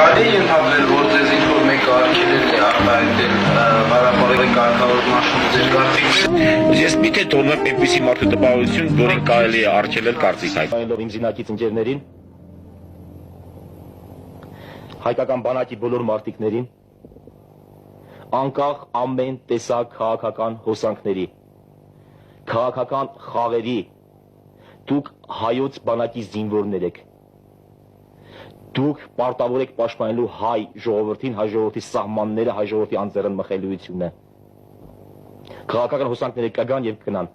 Կարելի է ընդհանրել, որ ձեզ ինչ-որ մեկ արգելել է արտահայտել Ղարաբաղի կարգավորման շուրջ ձեր կարծիքները։ Ես միտե թողնեմ այնպիսի մարդու տպավորություն, որին կարելի է արգելել կարծիք հայտ։ Այլով իմ զինակից ընկերներին, հայկական բանակի բոլոր մարտիկներին, անկախ ամեն տեսակ քաղաքական հոսանքների, քաղաքական խաղերի, դուք հայոց բանակի զինվորներ եք։ Դուք պարտավոր եք պաշտպանելու հայ ժողովրդին, հայ ժողովրդի սահմանները, հայ ժողովրդի անձեռն մխելիությունը։ Քաղաքական հոսանքները կգան եւ կգնան։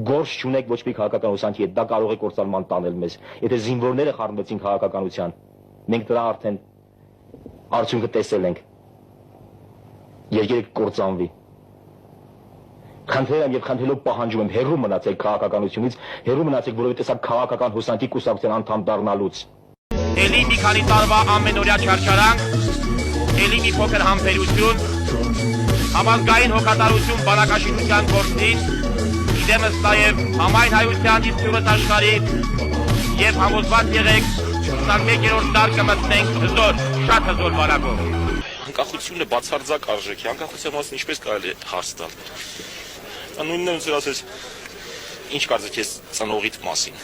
Գործ չունեք ոչ մի քաղաքական հոսանքի հետ, դա կարող է կործանման տանել մեզ։ Եթե զինվորները խառնվեցին քաղաքականության, մենք դրա արդեն արդյունքը տեսել ենք։ Երկիրը կկործանվի։ Խնդրեմ եւ խնդրելով պահանջում եմ, հեռու մնացեք քաղաքականությունից, հեռու մնացեք որովհետեւ սա քաղաքական հոսանքի կուսակցության անդամ դառնալուց։ Էլի մի քանի տարվա ամենօրյա չարչարանք, էլի մի փոքր համբերություն, համազգային հոգատարություն բանակաշինության գործին, իդեմս նաև համայն հայության իսկ յուրս աշխարհի եւ համոզված եղեք 21-րդ դար կմտնենք հզոր, շատ հզոր բանակով։ Անկախությունը բացարձակ արժեք է, անկախության մասին ինչպես կարելի է հարց տալ։ Նույնն է ասես, ինչ կարծես ես ծնողիդ մասին։